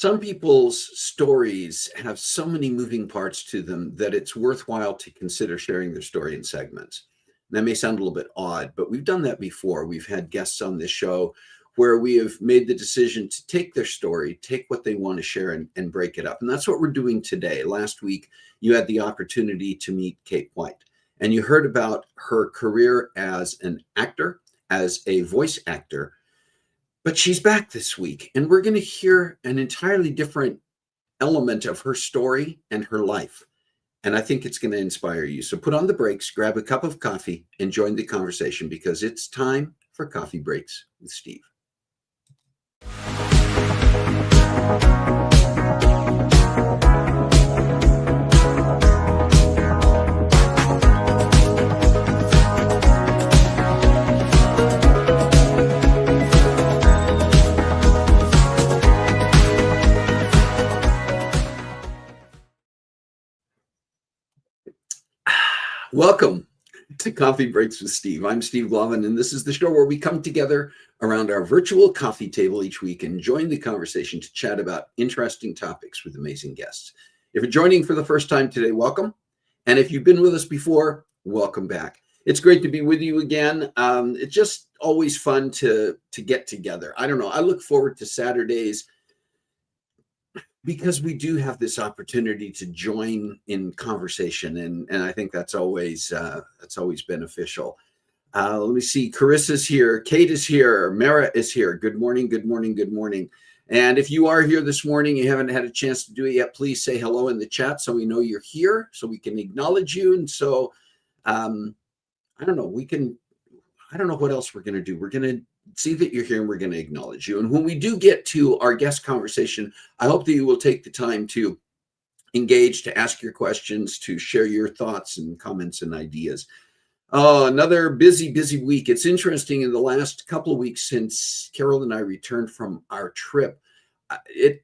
Some people's stories have so many moving parts to them that it's worthwhile to consider sharing their story in segments. That may sound a little bit odd, but we've done that before. We've had guests on this show where we have made the decision to take their story, take what they want to share and break it up. And that's what we're doing today. Last week, you had the opportunity to meet Kate White, and you heard about her career as an actor, as a voice actor. But she's back this week, and we're going to hear an entirely different element of her story and her life. And I think it's going to inspire you. So put on the brakes, grab a cup of coffee, and join the conversation, because it's time for Coffee Breaks with Steve. Welcome to Coffee Breaks with Steve. I'm Steve Glavin, and this is the show where we come together around our virtual coffee table each week and join the conversation to chat about interesting topics with amazing guests. If you're joining for the first time today, welcome. And if you've been with us before, welcome back. It's great to be with you again. It's just always fun to get together. I don't know. I look forward to Saturdays because we do have this opportunity to join in conversation, and I think that's always beneficial. Let me see. Carissa's here. Kate is here. Mara is here. Good morning. Good morning. Good morning. And if you are here this morning, you haven't had a chance to do it yet, please say hello in the chat so we know you're here, so we can acknowledge you. And so, I don't know, I don't know what else we're going to do. We're going to see that you're here and we're going to acknowledge you. And when we do get to our guest conversation, I hope that you will take the time to engage, to ask your questions, to share your thoughts and comments and ideas. Oh, another busy week. It's interesting, in the last couple of weeks since Carol and I returned from our trip,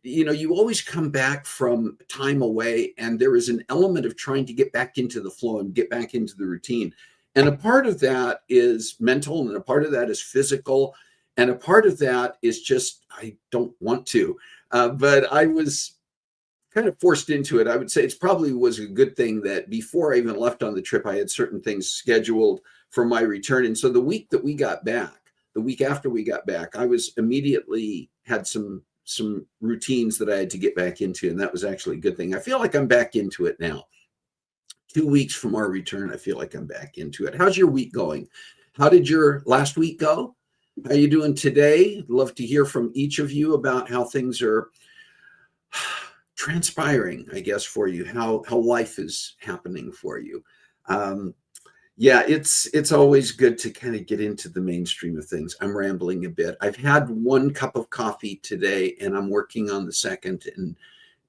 you always come back from time away and there is an element of trying to get back into the flow and get back into the routine. And a part of that is mental, and a part of that is physical, and a part of that is just, I don't want to, but I was kind of forced into it. I would say it probably was a good thing that before I even left on the trip, I had certain things scheduled for my return. And so the week that we got back, the week after we got back, I was immediately had some routines that I had to get back into. And that was actually a good thing. I feel like I'm back into it now. 2 weeks from our return, I feel like I'm back into it. How's your week going? How did your last week go? How are you doing today? Love to hear from each of you about how things are transpiring, I guess, for you, how life is happening for you. Yeah, it's always good to kind of get into the mainstream of things. I'm rambling a bit. I've had 1 cup of coffee today and I'm working on the second,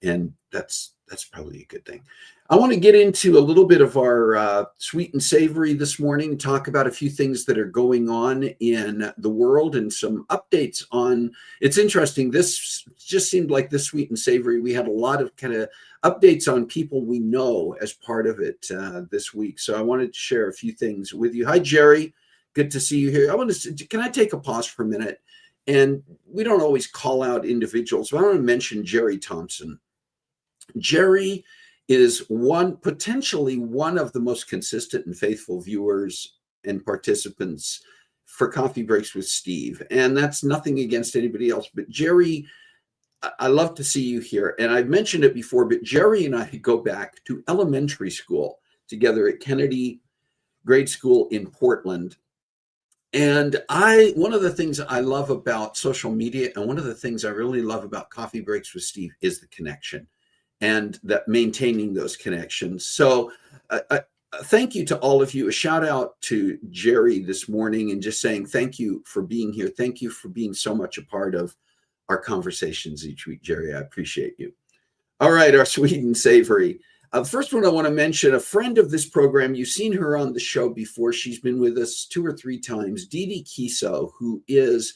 and that's probably a good thing. I want to get into a little bit of our sweet and savory this morning, talk about a few things that are going on in the world and some updates on, it's interesting, this just seemed like this sweet and savory. We had a lot of kind of updates on people we know as part of it this week. So I wanted to share a few things with you. Hi, Jerry. Good to see you here. Can I take a pause for a minute? And we don't always call out individuals, but I want to mention Jerry Thompson. Jerry is potentially one of the most consistent and faithful viewers and participants for Coffee Breaks with Steve. And that's nothing against anybody else, but Jerry, I love to see you here. And I've mentioned it before, but Jerry and I go back to elementary school together at Kennedy Grade School in Portland. And one of the things I love about social media, and one of the things I really love about Coffee Breaks with Steve, is the connection and that maintaining those connections. So thank you to all of you. A shout out to Jerry this morning and just saying thank you for being here. Thank you for being so much a part of our conversations each week, Jerry. I appreciate you. All right, our sweet and savory. The first one I want to mention, a friend of this program, you've seen her on the show before. She's been with us 2 or 3 times, Didi Kiso, who is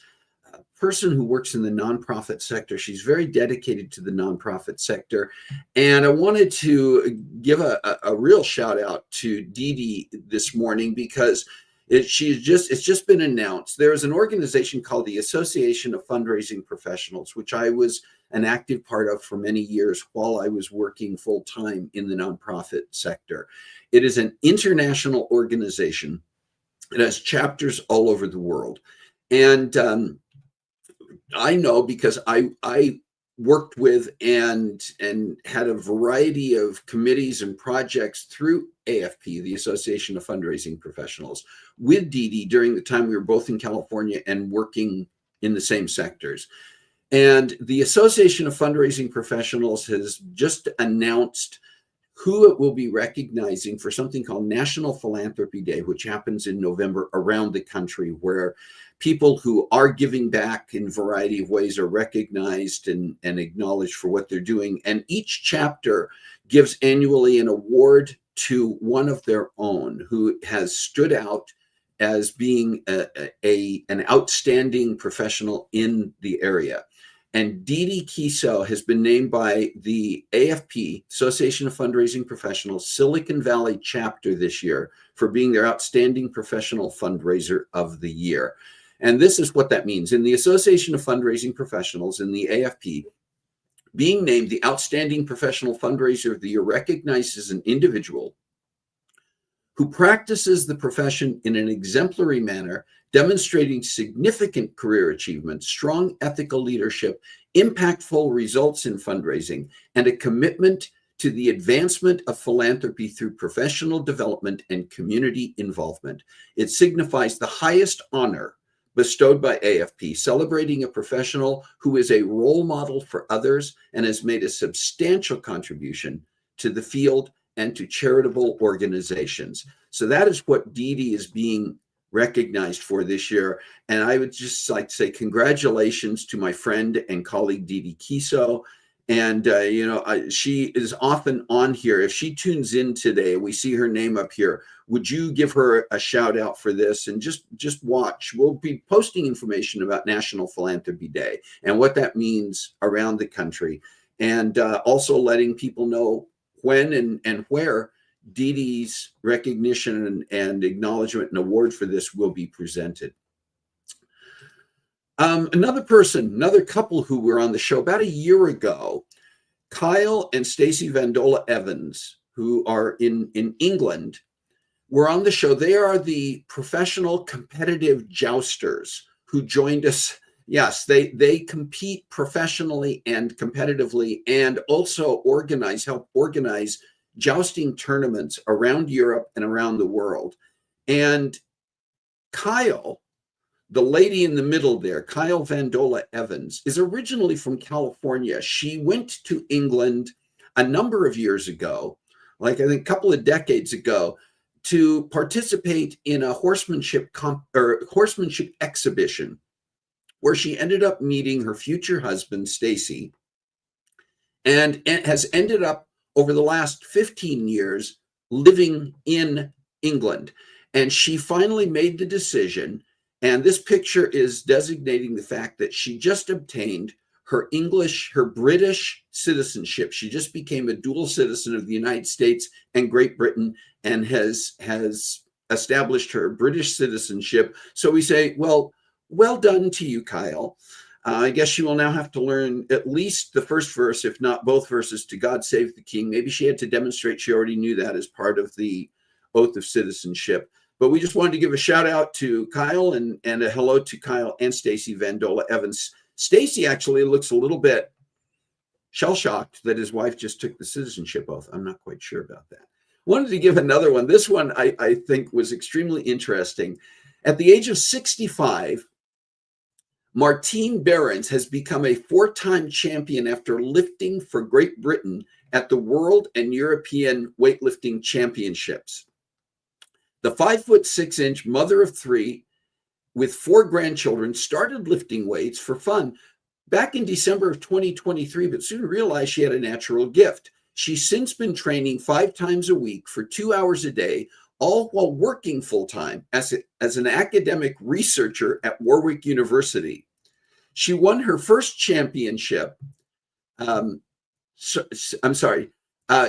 a person who works in the nonprofit sector. She's very dedicated to the nonprofit sector. And I wanted to give a real shout out to Didi this morning because it's just been announced. There's an organization called the Association of Fundraising Professionals, which I was an active part of for many years while I was working full-time in the nonprofit sector. It is an international organization. It has chapters all over the world. And I know because I worked with and had a variety of committees and projects through AFP, the Association of Fundraising Professionals, with Didi during the time we were both in California and working in the same sectors. And the Association of Fundraising Professionals has just announced who it will be recognizing for something called National Philanthropy Day, which happens in November around the country, where people who are giving back in a variety of ways are recognized and acknowledged for what they're doing. And each chapter gives annually an award to one of their own who has stood out as being an outstanding professional in the area. And Didi Kiso has been named by the AFP, Association of Fundraising Professionals, Silicon Valley chapter this year for being their outstanding professional fundraiser of the year. And this is what that means. In the Association of Fundraising Professionals, in the AFP, being named the outstanding professional fundraiser of the year recognizes an individual who practices the profession in an exemplary manner, demonstrating significant career achievement, strong ethical leadership, impactful results in fundraising, and a commitment to the advancement of philanthropy through professional development and community involvement. It signifies the highest honor bestowed by AFP, celebrating a professional who is a role model for others and has made a substantial contribution to the field and to charitable organizations. So that is what Dee Dee is being recognized for this year. And I would just like to say congratulations to my friend and colleague Dee Dee Kiso. And she is often on here. If she tunes in today, we see her name up here. Would you give her a shout out for this? And just watch. We'll be posting information about National Philanthropy Day and what that means around the country, and also letting people know when and where Dee Dee's recognition and acknowledgement and award for this will be presented. Another couple who were on the show about a year ago, Kyle and Stacey Vandola Evans, who are in England, were on the show. They are the professional competitive jousters who joined us. Yes, they compete professionally and competitively, and also help organize jousting tournaments around Europe and around the world. And Kyle, the lady in the middle there, Kyle Vandola Evans, is originally from California. She went to England a number of years ago, like I think a couple of decades ago, to participate in a horsemanship exhibition, where she ended up meeting her future husband, Stacy, and has ended up over the last 15 years living in England. And she finally made the decision. And this picture is designating the fact that she just obtained her British citizenship. She just became a dual citizen of the United States and Great Britain, and has established her British citizenship. So we say, well done to you, Kyle. I guess you will now have to learn at least the first verse, if not both verses, to God Save the King. Maybe she had to demonstrate she already knew that as part of the oath of citizenship. But we just wanted to give a shout out to Kyle and a hello to Kyle and Stacey Vandola Evans. Stacey actually looks a little bit shell-shocked that his wife just took the citizenship oath. I'm not quite sure about that. Wanted to give another one. This one I think was extremely interesting. At the age of 65, Martine Behrens has become a 4-time champion after lifting for Great Britain at the World and European Weightlifting Championships. The 5'6" mother of 3 with 4 grandchildren started lifting weights for fun back in December of 2023, but soon realized she had a natural gift. She's since been training 5 times a week for 2 hours a day, all while working full-time as an academic researcher at Warwick University. She won her first championship.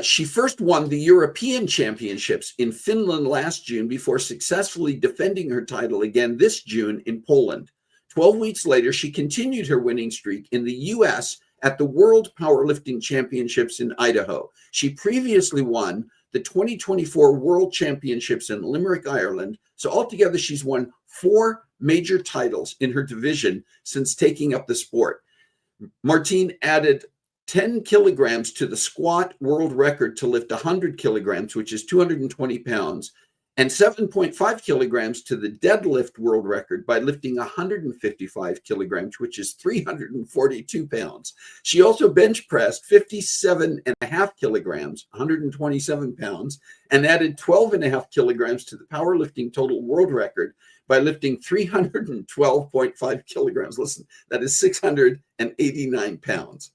She first won the European Championships in Finland last June before successfully defending her title again this June in Poland. 12 weeks later, she continued her winning streak in the U.S. at the World Powerlifting Championships in Idaho. She previously won the 2024 World Championships in Limerick, Ireland. So altogether, she's won 4 major titles in her division since taking up the sport. Martine added 10 kilograms to the squat world record to lift 100 kilograms, which is 220 pounds, and 7.5 kilograms to the deadlift world record by lifting 155 kilograms, which is 342 pounds. She also bench pressed 57.5 kilograms, 127 pounds, and added 12.5 kilograms to the powerlifting total world record by lifting 312.5 kilograms. Listen, that is 689 pounds.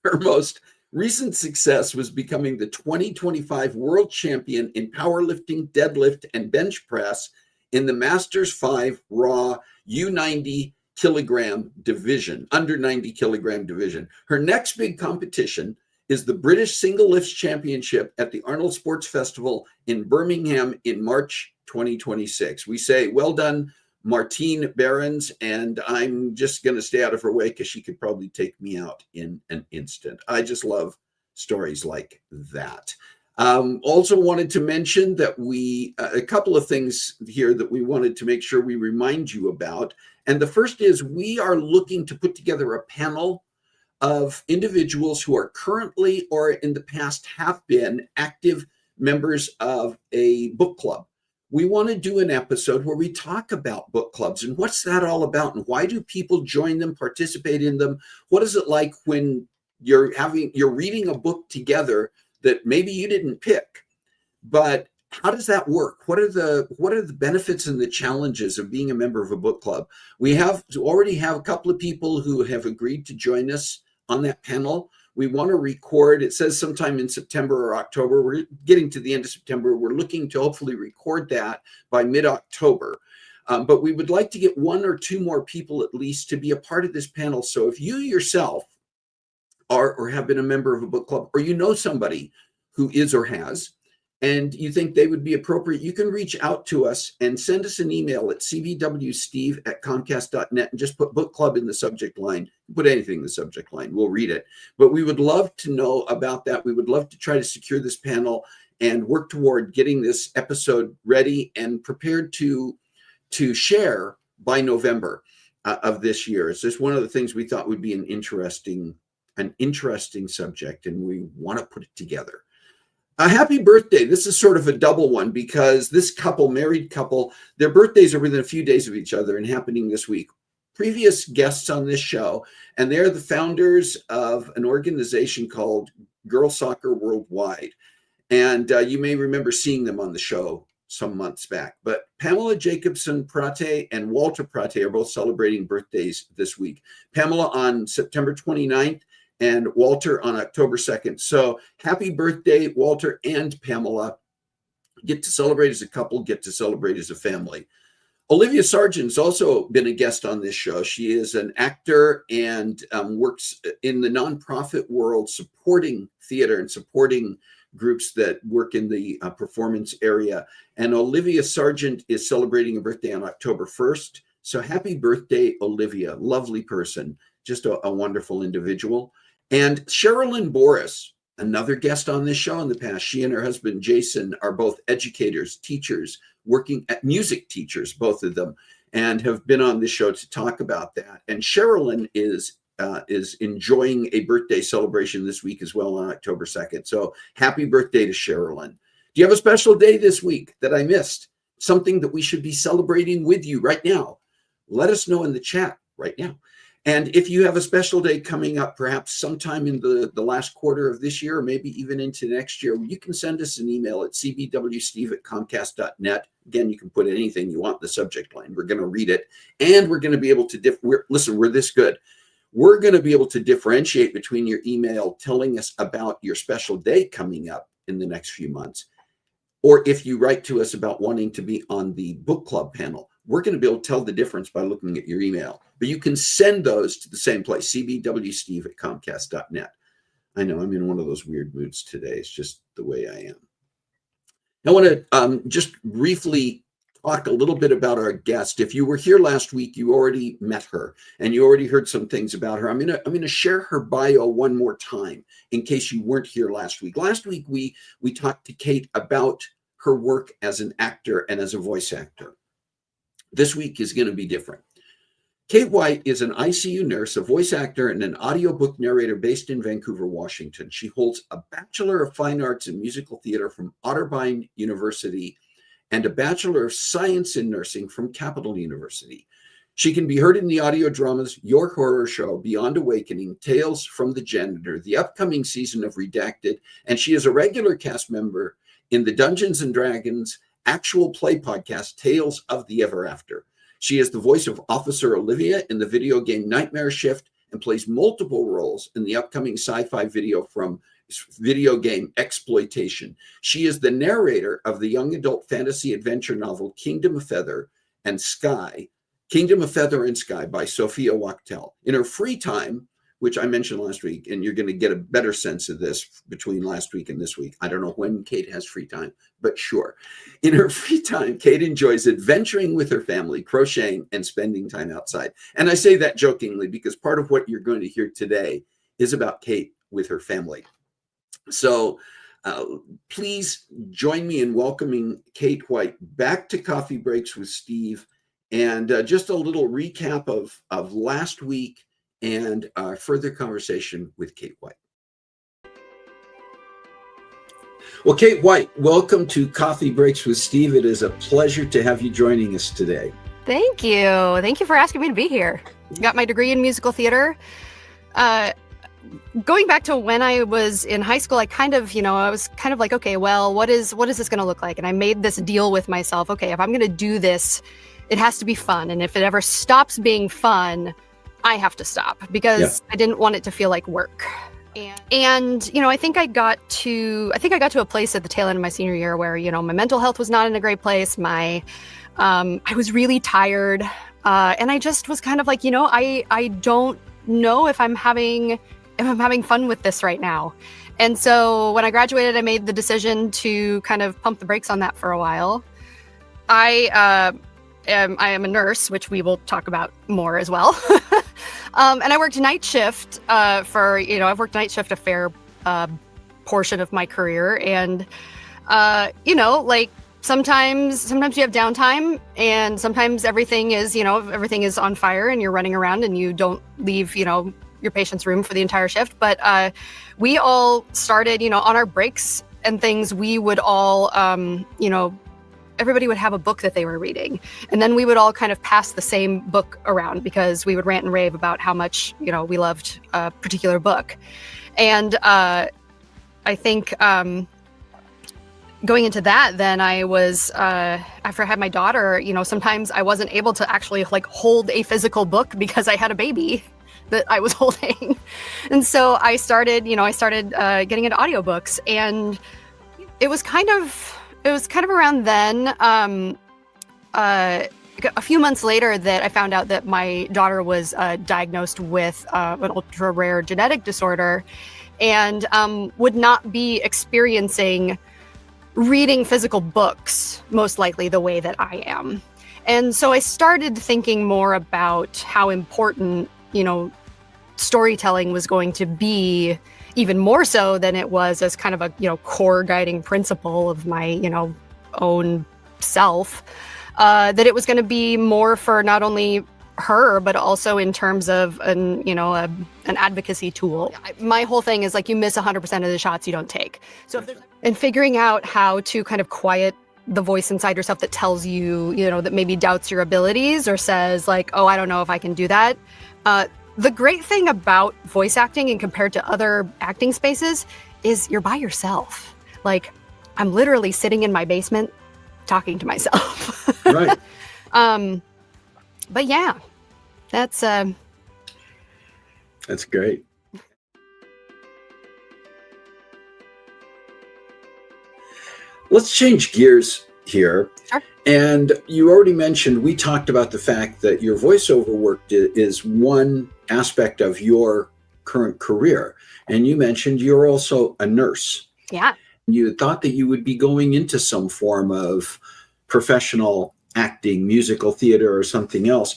Her most recent success was becoming the 2025 world champion in powerlifting, deadlift, and bench press in the Masters 5 Raw U90 kilogram division, under 90 kilogram division. Her next big competition is the British Single Lifts Championship at the Arnold Sports Festival in Birmingham in March 2026. We say, well done, Martine Behrens, and I'm just going to stay out of her way because she could probably take me out in an instant. I just love stories like that. Also wanted to mention that a couple of things here that we wanted to make sure we remind you about. And the first is we are looking to put together a panel of individuals who are currently or in the past have been active members of a book club. we want to do an episode where we talk about book clubs and what's that all about and why do people join them, participate in them? What is it like when you're reading a book together that maybe you didn't pick, but how does that work? What are the benefits and the challenges of being a member of a book club? We already have a couple of people who have agreed to join us on that panel. We want to record, it says sometime in September or October. We're getting to the end of September. We're looking to hopefully record that by mid-October. But we would like to get one or two more people at least to be a part of this panel. So if you yourself are or have been a member of a book club, or you know somebody who is or has, and you think they would be appropriate, you can reach out to us and send us an email at cbwsteve@comcast.net and just put book club in the subject line. Put anything in the subject line, we'll read it. But we would love to know about that. We would love to try to secure this panel and work toward getting this episode ready and prepared to share by November of this year. It's just one of the things we thought would be an interesting subject, and we want to put it together. A happy birthday. This is sort of a double one because this married couple, their birthdays are within a few days of each other and happening this week. Previous guests on this show, and they're the founders of an organization called Girl Soccer Worldwide. And you may remember seeing them on the show some months back. But Pamela Jacobson Prate and Walter Prate are both celebrating birthdays this week. Pamela on September 29th. And Walter on October 2nd. So happy birthday, Walter and Pamela. Get to celebrate as a couple, get to celebrate as a family. Olivia Sargent's also been a guest on this show. She is an actor and works in the nonprofit world, supporting theater and supporting groups that work in the performance area. And Olivia Sargent is celebrating a birthday on October 1st. So happy birthday, Olivia. Lovely person, just a wonderful individual. And Sherilyn Boris, another guest on this show in the past. She and her husband, Jason, are both educators, teachers, working at music teachers, both of them, and have been on this show to talk about that. And Sherilyn is enjoying a birthday celebration this week as well on October 2nd. So happy birthday to Sherilyn. Do you have a special day this week that I missed? Something that we should be celebrating with you right now? Let us know in the chat right now. And if you have a special day coming up, perhaps sometime in the last quarter of this year, or maybe even into next year, you can send us an email at cbwsteve@comcast.net. Again, you can put anything you want in the subject line. We're going to read it, and we're going to be able to listen, we're this good. We're going to be able to differentiate between your email telling us about your special day coming up in the next few months, or if you write to us about wanting to be on the book club panel. We're going to be able to tell the difference by looking at your email. But you can send those to the same place, cbwsteve@comcast.net. I know I'm in one of those weird moods today. It's just the way I am. I want to just briefly talk a little bit about our guest. If you were here last week, you already met her and you already heard some things about her. I'm going to share her bio one more time in case you weren't here last week. Last week, we talked to Kate about her work as an actor and as a voice actor. This week is going to be different. Kate White is an ICU nurse, a voice actor, and an audiobook narrator based in Vancouver, Washington. She holds a Bachelor of Fine Arts in Musical Theater from Otterbein University and a Bachelor of Science in Nursing from Capital University. She can be heard in the audio dramas Your Horror Show, Beyond Awakening, Tales from the Janitor, the upcoming season of Redacted, and she is a regular cast member in the Dungeons & Dragons actual play podcast, Tales of the Ever After. She is the voice of Officer Olivia in the video game Nightmare Shift and plays multiple roles in the upcoming sci-fi video game Exploitation. She is the narrator of the young adult fantasy adventure novel Kingdom of Feather and Sky by Sophia Wachtel. In her free time, which I mentioned last week, and you're going to get a better sense of this between last week and this week. I don't know when Kate has free time, but sure. In her free time, Kate enjoys adventuring with her family, crocheting, and spending time outside. And I say that jokingly because part of what you're going to hear today is about Kate with her family. So please join me in welcoming Kate White back to Coffee Breaks with Steve, and just a little recap of last week and our further conversation with Kate White. Well, Kate White, welcome to Coffee Breaks with Steve. It is a pleasure to have you joining us today. Thank you. Thank you for asking me to be here. Got my degree in musical theater. Going back to when I was in high school, I was kind of like, okay, well, what is this going to look like? And I made this deal with myself. Okay, if I'm going to do this, it has to be fun. And if it ever stops being fun, I have to stop, because I didn't want it to feel like work. And I think I got to a place at the tail end of my senior year where, my mental health was not in a great place. I was really tired. And I just was kind of like, I don't know if I'm having fun with this right now. And so when I graduated, I made the decision to kind of pump the brakes on that for a while. I am a nurse, which we will talk about more as well. And I worked night shift I've worked night shift a fair portion of my career. And, sometimes you have downtime, and sometimes everything is on fire and you're running around and you don't leave, your patient's room for the entire shift. But we all started, on our breaks and things, we would all, everybody would have a book that they were reading. And then we would all kind of pass the same book around, because we would rant and rave about how much, we loved a particular book. And I think going into that, then I was, after I had my daughter, sometimes I wasn't able to actually hold a physical book because I had a baby that I was holding. And so I started getting into audiobooks, and it was kind of around then, a few months later, that I found out that my daughter was diagnosed with an ultra rare genetic disorder, and would not be experiencing reading physical books, most likely, the way that I am. And so I started thinking more about how important, storytelling was going to be, even more so than it was as kind of a, core guiding principle of my, own self, that it was going to be more for not only her, but also in terms of an advocacy tool. My whole thing is you miss 100% of the shots you don't take. So and figuring out how to kind of quiet the voice inside yourself that tells you, that maybe doubts your abilities or says oh, I don't know if I can do that. The great thing about voice acting, and compared to other acting spaces, is you're by yourself. I'm literally sitting in my basement talking to myself. Right. But yeah, that's great. Let's change gears here. Sure. And you already mentioned, we talked about the fact that your voiceover work is one aspect of your current career. And you mentioned you're also a nurse. Yeah. You thought that you would be going into some form of professional acting, musical theater, or something else.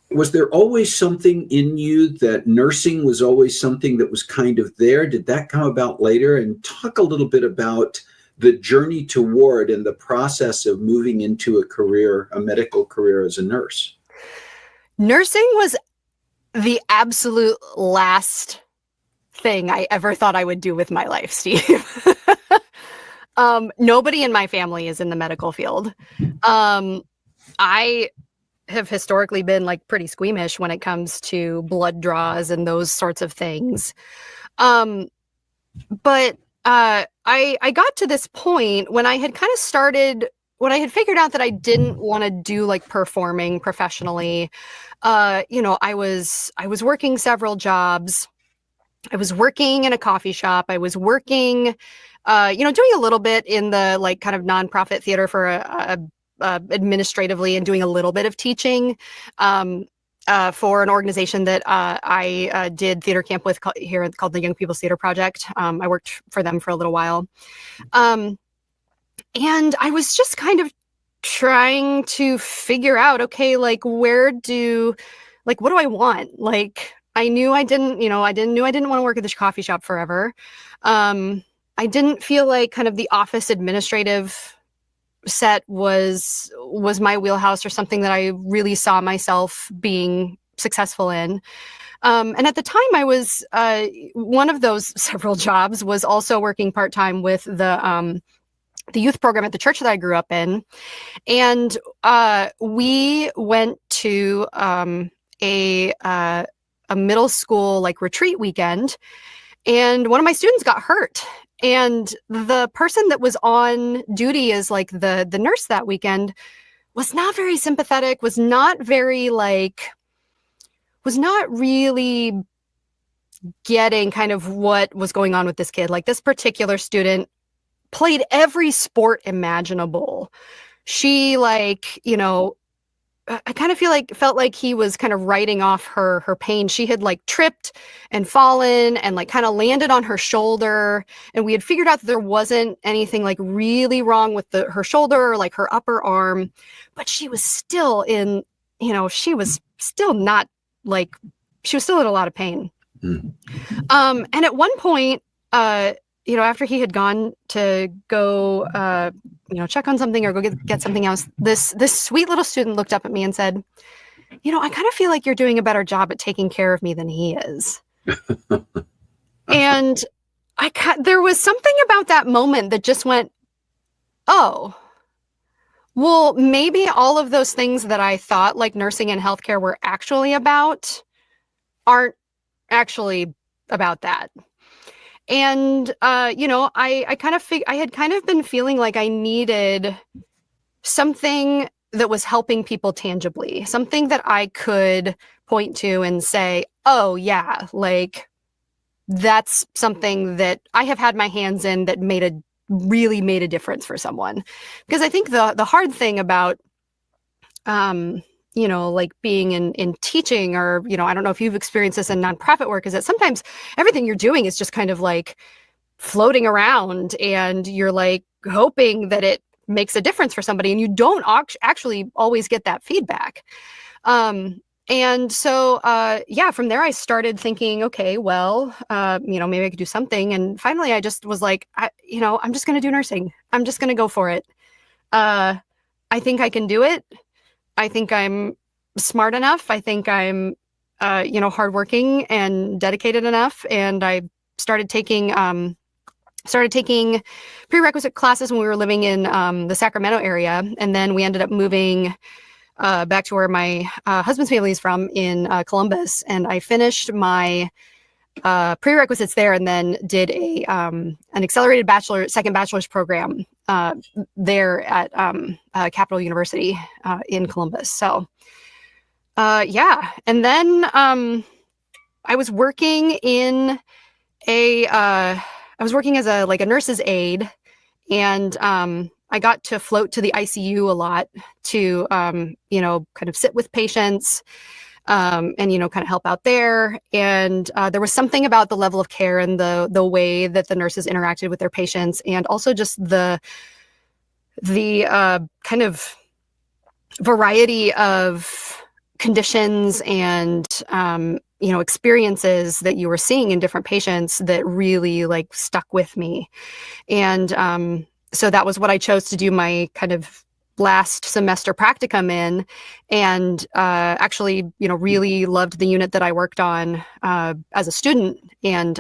Was there always something in you that nursing was always something that was kind of there? Did that come about later? And talk a little bit about the journey toward and the process of moving into a medical career as a nurse. Nursing was the absolute last thing I ever thought I would do with my life, Steve. Nobody in my family is in the medical field. I have historically been pretty squeamish when it comes to blood draws and those sorts of things. But I got to this point when I had figured out that I didn't want to do performing professionally. I was working several jobs. I was working in a coffee shop. I was working, doing a little bit in the kind of nonprofit theater for administratively, and doing a little bit of teaching for an organization that I did theater camp with here called the Young People's Theater Project. I worked for them for a little while. And I was just kind of trying to figure out, okay, what do I want? I knew I didn't want to work at this coffee shop forever. I didn't feel like kind of the office administrative set was my wheelhouse, or something that I really saw myself being successful in. And at the time, I was one of those several jobs was also working part-time with the youth program at the church that I grew up in. And we went to a middle school like retreat weekend, and one of my students got hurt. And the person that was on duty as like the nurse that weekend was not very sympathetic, was not really getting kind of what was going on with this kid. Like, this particular student played every sport imaginable. She, like, you know, I kind of felt like he was kind of writing off her pain. She had like tripped and fallen and like kind of landed on her shoulder, and we had figured out that there wasn't anything like really wrong with her shoulder or like her upper arm, but she was still in, you know, she was still in a lot of pain. And at one point, you know, after he had gone to go, you know, check on something or go get something else, this sweet little student looked up at me and said, you know, I kind of feel like you're doing a better job at taking care of me than he is. And there was something about that moment that just went, oh, well, maybe all of those things that I thought like nursing and healthcare were actually about aren't actually about that. And, you know, I had kind of been feeling like I needed something that was helping people tangibly, something that I could point to and say, oh yeah, like that's something that I have had my hands in that really made a difference for someone. Because I think the hard thing about, you know, like being in teaching, or, you know, I don't know if you've experienced this in nonprofit work, is that sometimes everything you're doing is just kind of like floating around, and you're like hoping that it makes a difference for somebody, and you don't actually always get that feedback. And so, yeah, from there I started thinking, okay, well, you know, maybe I could do something. And finally I just was like, you know, I'm just going to do nursing. I'm just going to go for it. I think I can do it. I think I'm smart enough. I think I'm, you know, hardworking and dedicated enough. And I started taking prerequisite classes when we were living in the Sacramento area. And then we ended up moving back to where my husband's family is from in Columbus. And I finished my prerequisites there, and then did an accelerated second bachelor's program there at Capital University in Columbus. So yeah. And then I was working as a nurse's aide, and I got to float to the ICU a lot to, you know, kind of sit with patients, and, you know, kind of help out there. And there was something about the level of care and the way that the nurses interacted with their patients, and also just the kind of variety of conditions and, you know, experiences that you were seeing in different patients that really like stuck with me. And so that was what I chose to do my kind of last semester practicum in, and actually, you know, really loved the unit that I worked on as a student, and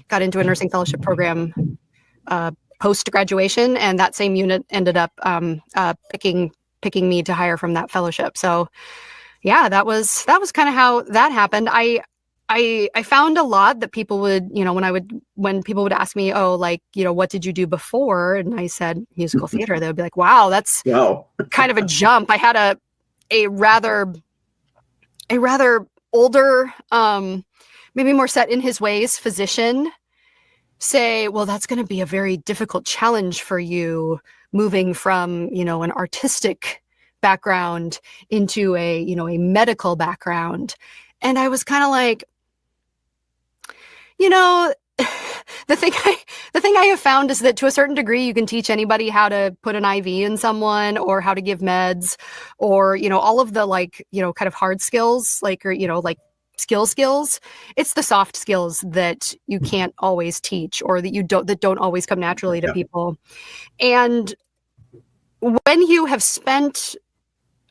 got into a nursing fellowship program post-graduation, and that same unit ended up picking me to hire from that fellowship. So yeah, that was kind of how that happened. I found a lot that people would, you know, when people would ask me, oh, like, you know, what did you do before? And I said musical theater. They would be like, wow, that's kind of a jump. I had a rather older, maybe more set in his ways physician say, well, that's going to be a very difficult challenge for you, moving from, you know, an artistic background into a, you know, a medical background. And I was kind of like, you know, the thing I have found is that to a certain degree, you can teach anybody how to put an IV in someone, or how to give meds, or, you know, all of the, like, you know, kind of hard skills, like, or, you know, like skills. It's the soft skills that you can't always teach, or that don't always come naturally to people. And when you have spent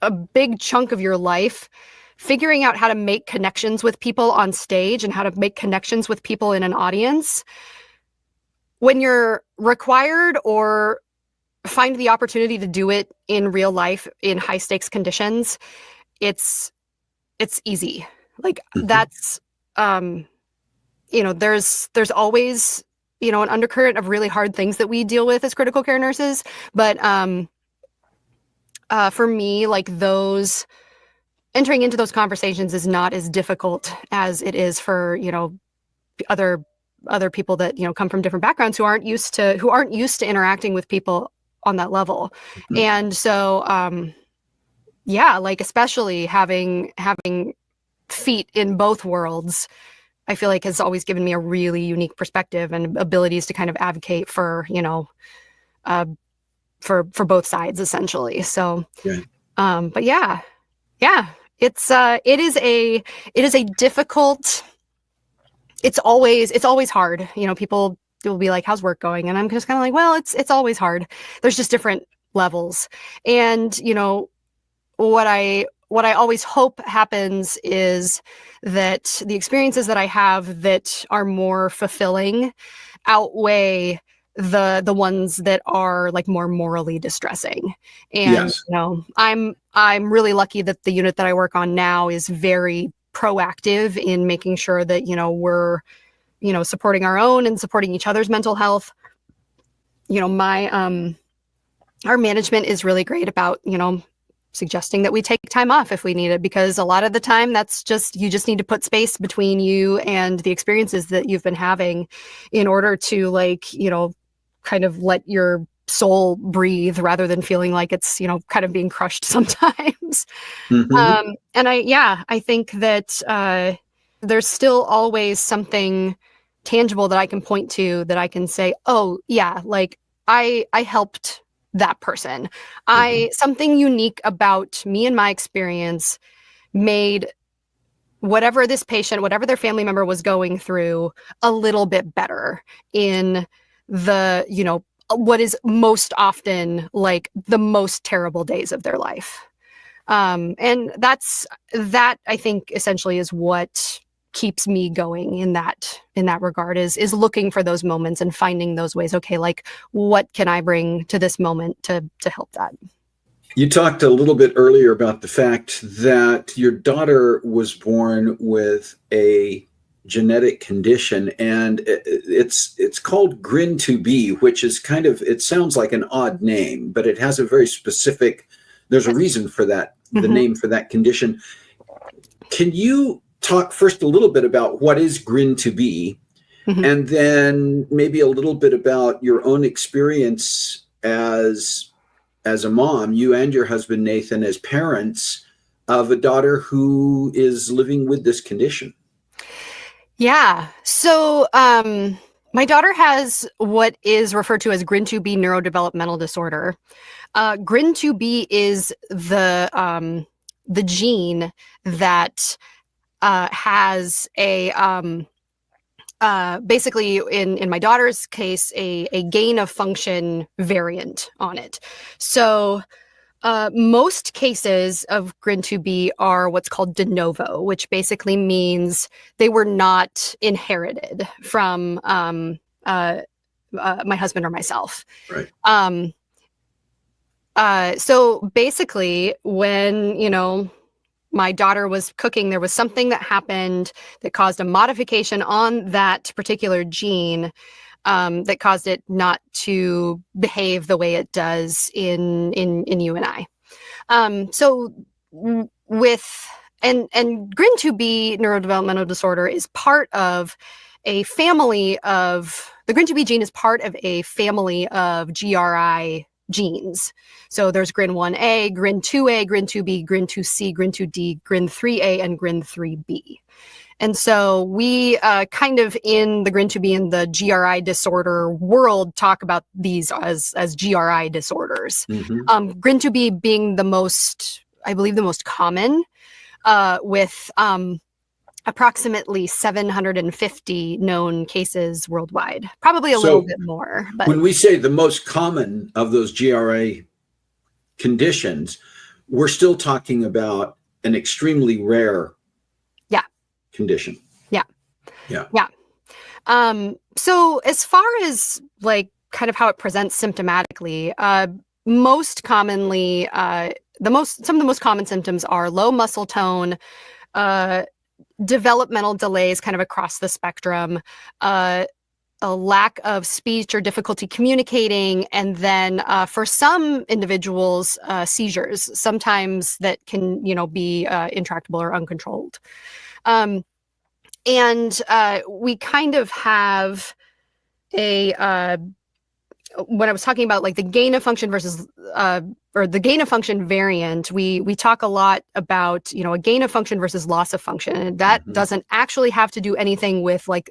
a big chunk of your life figuring out how to make connections with people on stage and how to make connections with people in an audience, when you're required or find the opportunity to do it in real life in high stakes conditions, it's easy. Like that's, there's always, an undercurrent of really hard things that we deal with as critical care nurses. But for me, like entering into those conversations is not as difficult as it is for, other people that, come from different backgrounds who aren't used to interacting with people on that level. And so, like especially having feet in both worlds, I feel like has always given me a really unique perspective and abilities to kind of advocate for, for both sides essentially. So, but yeah, it is a difficult, it's always hard. People will be like, how's work going? And I'm just kind of like, well, it's always hard. There's just different levels. And, what I always hope happens is that the experiences that I have that are more fulfilling outweigh the ones that are like more morally distressing. And I'm really lucky that the unit that I work on now is very proactive in making sure that we're supporting our own and supporting each other's mental health. Our management is really great about suggesting that we take time off if we need it, because a lot of the time you just need to put space between you and the experiences that you've been having in order to kind of let your soul breathe rather than feeling like it's, kind of being crushed sometimes. And I think that there's still always something tangible that I can point to that I can say, oh yeah, like I helped that person. Something unique about me and my experience made whatever their family member was going through a little bit better in the, what is most often like the most terrible days of their life. And that I think essentially is what keeps me going in that regard is looking for those moments and finding those ways. Okay, like what can I bring to this moment to help that? You talked a little bit earlier about the fact that your daughter was born with a genetic condition, and it's called GRIN2B, which is it sounds like an odd name, but it has a very specific, there's a reason for that, the name for that condition. Can you talk first a little bit about what is GRIN2B, and then maybe a little bit about your own experience as a mom, you and your husband Nathan, as parents of a daughter who is living with this condition? Yeah. So my daughter has what is referred to as GRIN2B neurodevelopmental disorder. GRIN2B is the gene that has a basically in my daughter's case a gain of function variant on it. So most cases of GRIN2B are what's called de novo, which basically means they were not inherited from my husband or myself. Right. So basically when my daughter was cooking, there was something that happened that caused a modification on that particular gene that caused it not to behave the way it does in you and I. So with and GRIN2B neurodevelopmental disorder is part of a family of the GRIN2B gene is part of a family of GRI genes. So there's GRIN1A, GRIN2A, GRIN2B, GRIN2C, GRIN2D, GRIN3A, and GRIN3B. And so we kind of in the GRIN2B and the GRI disorder world talk about these as GRI disorders. GRIN2B being the most, I believe, the most common with approximately 750 known cases worldwide, probably a little bit more. But when we say the most common of those GRA conditions, we're still talking about an extremely rare Yeah. condition. Yeah. Yeah. Yeah. So as far as like kind of how it presents symptomatically, most commonly, some of the most common symptoms are low muscle tone, uh, developmental delays kind of across the spectrum, uh, a lack of speech or difficulty communicating, and then for some individuals, seizures, sometimes that can, be intractable or uncontrolled. Um, and we kind of have a when I was talking about like the gain of function versus or the gain of function variant, we talk a lot about a gain of function versus loss of function, and that doesn't actually have to do anything with like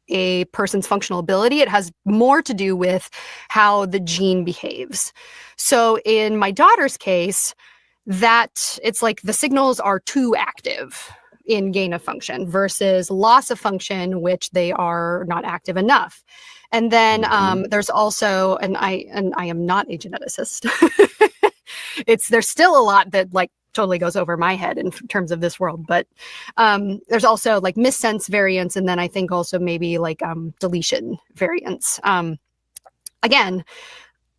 a person's functional ability. It has more to do with how the gene behaves. So in my daughter's case, that it's like the signals are too active in gain of function versus loss of function, which they are not active enough. And then there's also, and I am not a geneticist. There's still a lot that like totally goes over my head in terms of this world, but there's also like missense variants, and then I think also maybe like deletion variants. Again,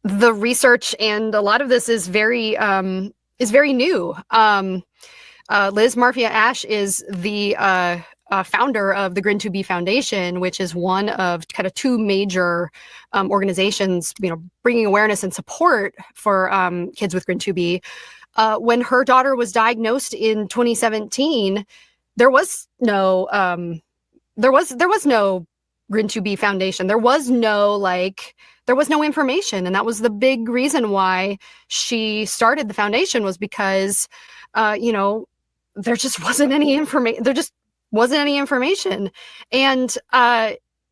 the research and a lot of this is very new. Liz Marfia-Ash is the founder of the Grin2B Foundation, which is one of kind of two major organizations, bringing awareness and support for kids with Grin2B. When her daughter was diagnosed in 2017, there was no Grin2B Foundation. There was no information, and that was the big reason why she started the foundation, was because there just wasn't any information. There just wasn't any information. And,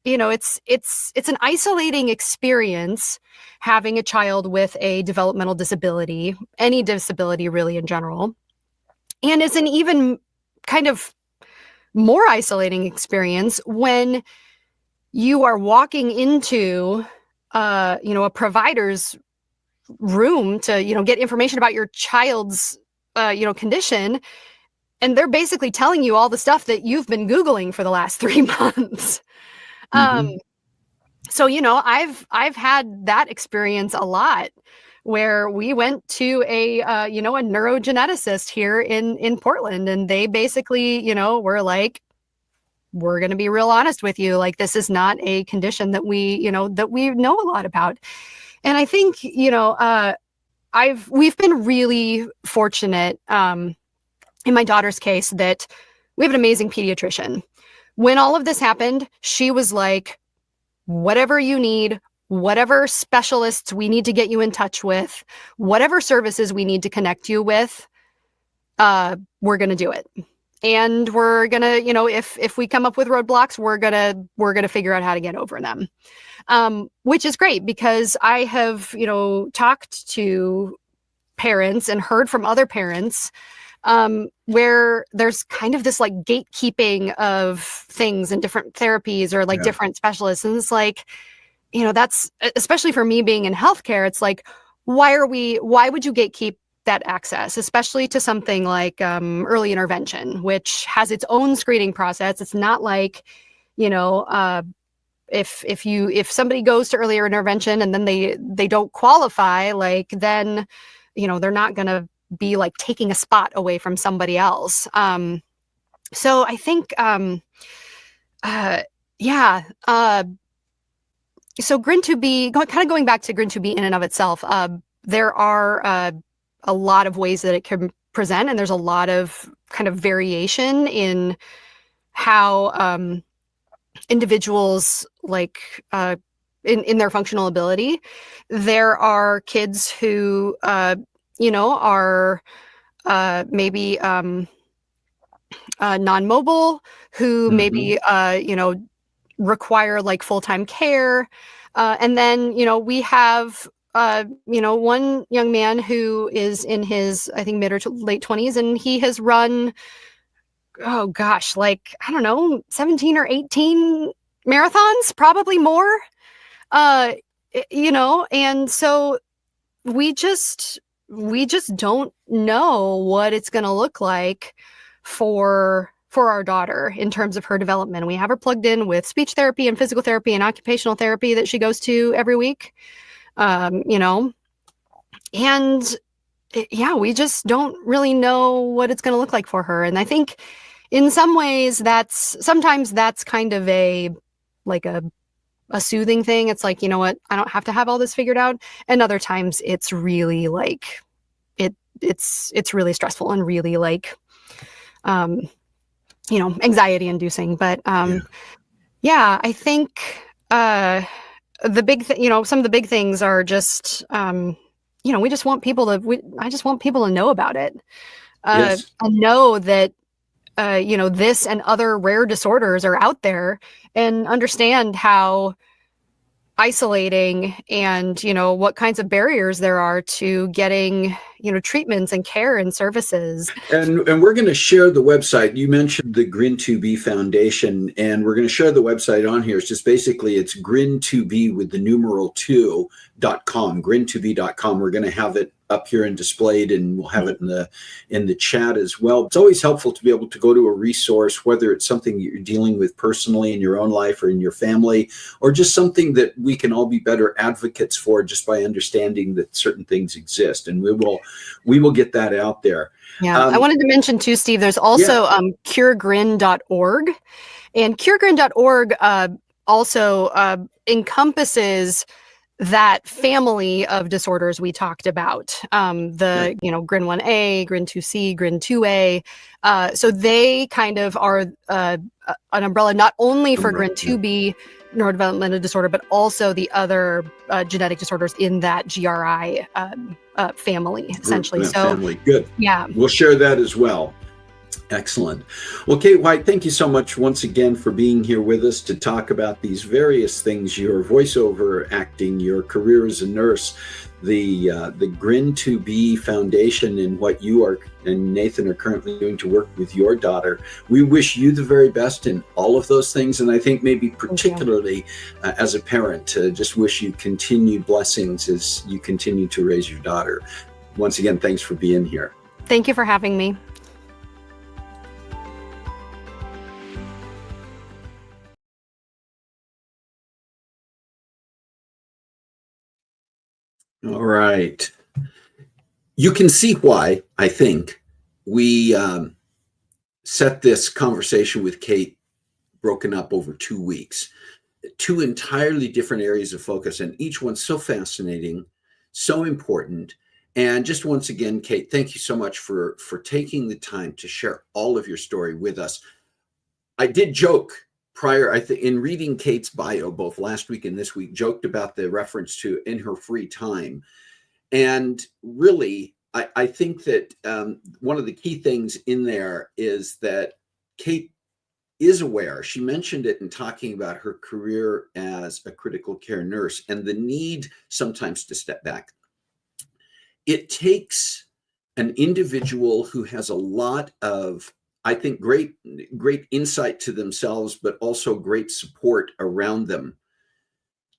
it's an isolating experience having a child with a developmental disability, any disability really in general. And it's an even kind of more isolating experience when you are walking into, a provider's room to, get information about your child's, condition. And they're basically telling you all the stuff that you've been Googling for the last 3 months. So, I've had that experience a lot, where we went to a neurogeneticist here in Portland, and they basically, were like, we're going to be real honest with you. Like, this is not a condition that we know a lot about. And I think, we've been really fortunate, in my daughter's case, that we have an amazing pediatrician. When all of this happened, she was like, whatever you need, whatever specialists we need to get you in touch with, whatever services we need to connect you with, we're going to do it. And we're going to, if we come up with roadblocks, we're going to figure out how to get over them. Which is great, because I have, talked to parents and heard from other parents where there's kind of this like gatekeeping of things and different therapies or like different specialists. And it's like, that's, especially for me being in healthcare, it's like, why would you gatekeep that access, especially to something like early intervention, which has its own screening process. It's not like, if somebody goes to earlier intervention and then they don't qualify, like, then, they're not going to be like taking a spot away from somebody else. So I think, so Grin2B, kind of going back to Grin2B in and of itself, there are a lot of ways that it can present, and there's a lot of kind of variation in how individuals like in their functional ability. There are kids who are maybe non-mobile, who maybe require like full-time care, and then we have one young man who is in his, I think, mid or late 20s, and he has run, oh gosh, like, I don't know, 17 or 18 marathons, probably more, and so we just, we just don't know what it's going to look like for our daughter in terms of her development. We have her plugged in with speech therapy and physical therapy and occupational therapy that she goes to every week. You know, and yeah, we just don't really know what it's going to look like for her. And I think in some ways sometimes that's kind of like a soothing thing. It's like, you know what, I don't have to have all this figured out. And other times it's really like it's really stressful and really like anxiety inducing. But yeah, I think the big some of the big things are just we just want people to I just want people to know about it. Yes. And know that this and other rare disorders are out there, and understand how isolating and what kinds of barriers there are to getting treatments and care and services. And we're going to share the website. You mentioned the Grin2B Foundation, and we're going to share the website on here. It's just basically it's Grin2B with the numeral 2.com, Grin2B.com. We're going to have it up here and displayed, and we'll have it in the chat as well. It's always helpful to be able to go to a resource, whether it's something you're dealing with personally in your own life or in your family, or just something that we can all be better advocates for just by understanding that certain things exist. And we will get that out there. Yeah, I wanted to mention too, Steve, there's also curegrin.org, and curegrin.org also encompasses that family of disorders we talked about, Grin 1A, Grin 2C, Grin 2A. So they kind of are an umbrella not only for Grin 2B neurodevelopmental disorder, but also the other genetic disorders in that GRI family, essentially. Family. Good. Yeah. We'll share that as well. Excellent. Well, Kate White, thank you so much once again for being here with us to talk about these various things, your voiceover acting, your career as a nurse, the Grin2B Foundation, and what you and Nathan are currently doing to work with your daughter. We wish you the very best in all of those things. And I think maybe particularly as a parent, just wish you continued blessings as you continue to raise your daughter. Once again, thanks for being here. Thank you for having me. All right. You can see why, I think, we set this conversation with Kate broken up over 2 weeks. 2 entirely different areas of focus, and each one so fascinating, so important. And just once again, Kate, thank you so much for taking the time to share all of your story with us. I did joke prior, in reading Kate's bio, both last week and this week, joked about the reference to in her free time. And really, I think that one of the key things in there is that Kate is aware. She mentioned it in talking about her career as a critical care nurse and the need sometimes to step back. It takes an individual who has a lot of, I think, great insight to themselves, but also great support around them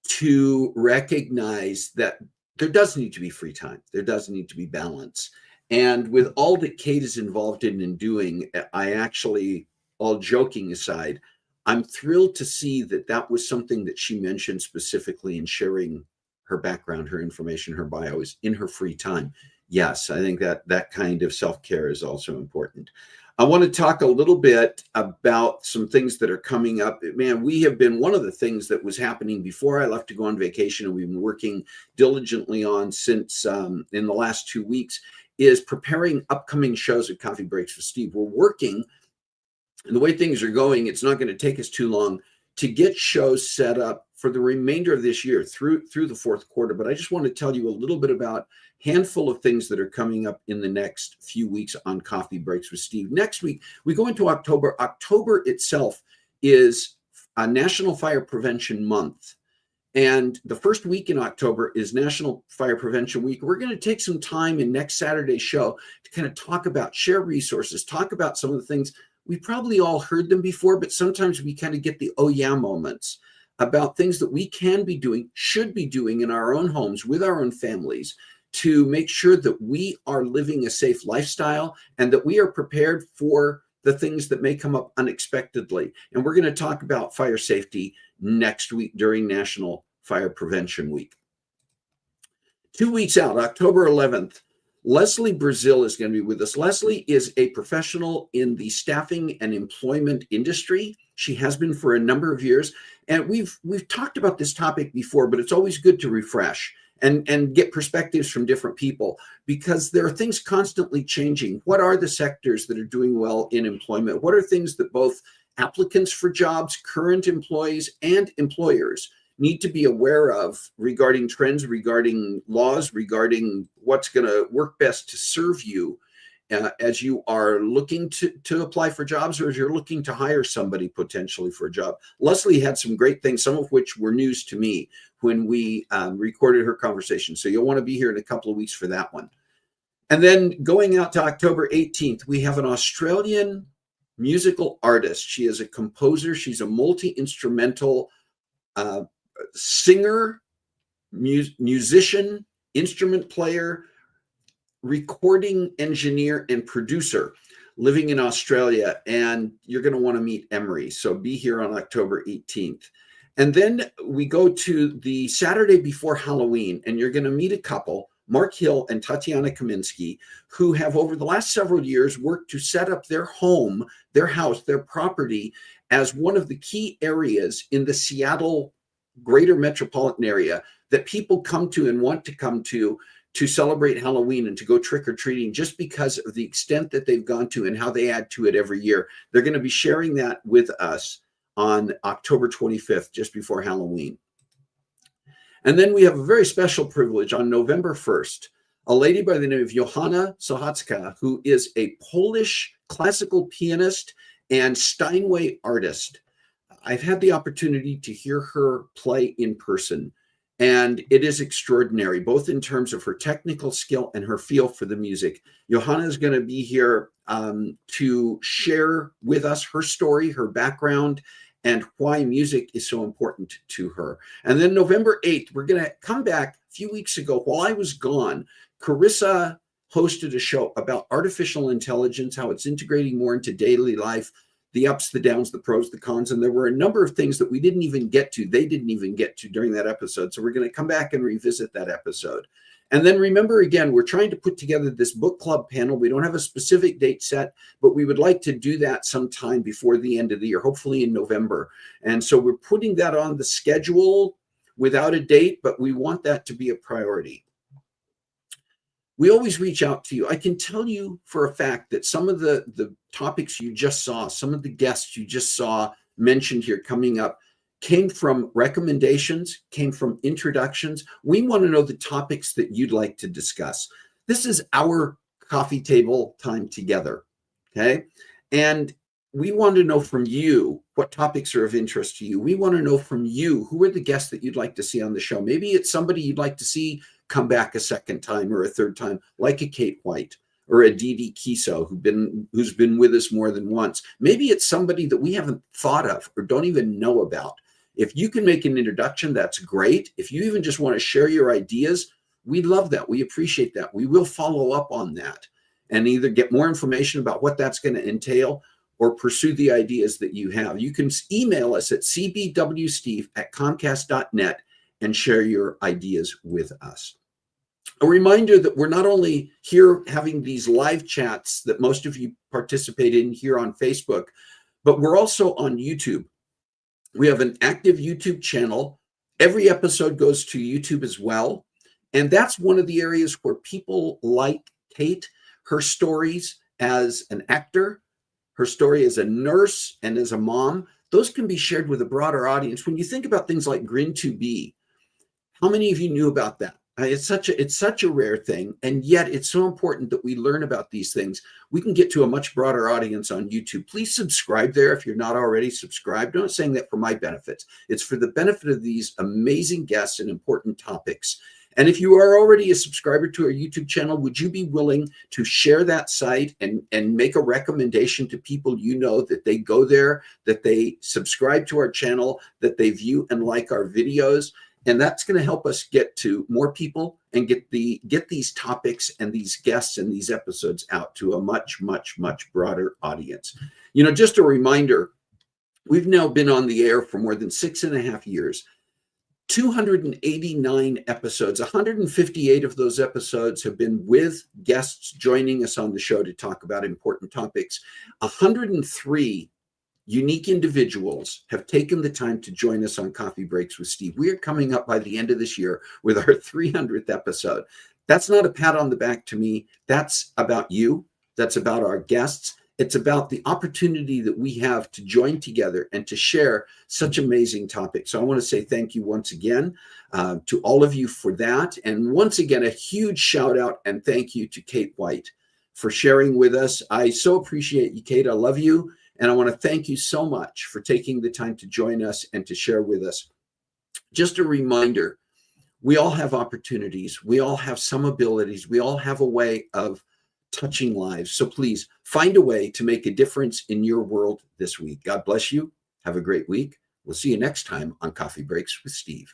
to recognize that there does need to be free time. There does need to be balance. And with all that Kate is involved in and doing, I actually, all joking aside, I'm thrilled to see that that was something that she mentioned specifically in sharing her background, her information, her bio is in her free time. Yes, I think that kind of self-care is also important. I want to talk a little bit about some things that are coming up. Man, we have been, one of the things that was happening before I left to go on vacation, and we've been working diligently on since in the last 2 weeks, is preparing upcoming shows at Coffee Breaks with Steve. We're working, and the way things are going, it's not going to take us too long to get shows set up for the remainder of this year through the fourth quarter. But I just want to tell you a little bit about handful of things that are coming up in the next few weeks on Coffee Breaks with Steve. Next week, we go into October. October itself is a National Fire Prevention Month. And the first week in October is National Fire Prevention Week. We're going to take some time in next Saturday's show to kind of talk about, share resources, talk about some of the things. We probably all heard them before, but sometimes we kind of get the oh yeah moments about things that we can be doing, should be doing in our own homes with our own families to make sure that we are living a safe lifestyle and that we are prepared for the things that may come up unexpectedly. And we're going to talk about fire safety next week during National Fire Prevention Week. 2 weeks out, October 11th, Leslie Brazil is going to be with us. Leslie is a professional in the staffing and employment industry. She has been for a number of years. And we've talked about this topic before, but it's always good to refresh and get perspectives from different people, because there are things constantly changing. What are the sectors that are doing well in employment? What are things that both applicants for jobs, current employees, and employers need to be aware of regarding trends, regarding laws, regarding what's going to work best to serve you as you are looking to apply for jobs, or as you're looking to hire somebody potentially for a job. Leslie had some great things, some of which were news to me when we recorded her conversation. So you'll want to be here in a couple of weeks for that one. And then going out to October 18th, we have an Australian musical artist. She is a composer. She's a multi-instrumental singer, musician, instrument player, recording engineer, and producer living in Australia. And you're going to want to meet Emery. So be here on October 18th. And then we go to the Saturday before Halloween, and you're going to meet a couple, Mark Hill and Tatiana Kaminsky, who have over the last several years worked to set up their home, their house, their property as one of the key areas in the Seattle greater metropolitan area that people come to and want to come to celebrate Halloween and to go trick-or-treating, just because of the extent that they've gone to and how they add to it every year. They're going to be sharing that with us on October 25th, just before Halloween. And then we have a very special privilege on November 1st, a lady by the name of Johanna Sochacka, who is a Polish classical pianist and Steinway artist. I've had the opportunity to hear her play in person, and it is extraordinary, both in terms of her technical skill and her feel for the music. Johanna is going to be here to share with us her story, her background, and why music is so important to her. And then November 8th, we're going to come back. A few weeks ago, while I was gone, Carissa hosted a show about artificial intelligence, how it's integrating more into daily life, the ups, the downs, the pros, the cons. And there were a number of things that we didn't even get to, they didn't even get to during that episode. So we're going to come back and revisit that episode. And then remember, again, we're trying to put together this book club panel. We don't have a specific date set, but we would like to do that sometime before the end of the year, hopefully in November. And so we're putting that on the schedule without a date, but we want that to be a priority. We always reach out to you. I can tell you for a fact that some of the topics you just saw, some of the guests you just saw mentioned here coming up, came from recommendations, came from introductions. We want to know the topics that you'd like to discuss. This is our coffee table time together, okay? And we want to know from you what topics are of interest to you. We want to know from you who are the guests that you'd like to see on the show. Maybe it's somebody you'd like to see come back a second time or a third time, like a Kate White or a Dee Dee Kiso, who's been with us more than once. Maybe it's somebody that we haven't thought of or don't even know about. If you can make an introduction, that's great. If you even just want to share your ideas, we love that. We appreciate that. We will follow up on that and either get more information about what that's going to entail or pursue the ideas that you have. You can email us at cbwsteve@comcast.net and share your ideas with us. A reminder that we're not only here having these live chats that most of you participate in here on Facebook, but we're also on YouTube. We have an active YouTube channel. Every episode goes to YouTube as well. And that's one of the areas where people like Kate, her stories as an actor, her story as a nurse and as a mom, those can be shared with a broader audience. When you think about things like Grin to Be, how many of you knew about that? It's such a rare thing, and yet it's so important that we learn about these things. We can get to a much broader audience on YouTube. Please subscribe there if you're not already subscribed. I'm not saying that for my benefit. It's for the benefit of these amazing guests and important topics. And if you are already a subscriber to our YouTube channel, would you be willing to share that site and make a recommendation to people you know that they go there, that they subscribe to our channel, that they view and like our videos? And that's going to help us get to more people and get these topics and these guests and these episodes out to a much, much, much broader audience. Just a reminder, we've now been on the air for more than 6.5 years. 289 episodes, 158 of those episodes have been with guests joining us on the show to talk about important topics. 103 unique individuals have taken the time to join us on Coffee Breaks with Steve. We are coming up by the end of this year with our 300th episode. That's not a pat on the back to me. That's about you. That's about our guests. It's about the opportunity that we have to join together and to share such amazing topics. So I want to say thank you once again to all of you for that. And once again, a huge shout out and thank you to Kate White for sharing with us. I so appreciate you, Kate. I love you. And I want to thank you so much for taking the time to join us and to share with us. Just a reminder, we all have opportunities. We all have some abilities. We all have a way of touching lives. So please find a way to make a difference in your world this week. God bless you. Have a great week. We'll see you next time on Coffee Breaks with Steve.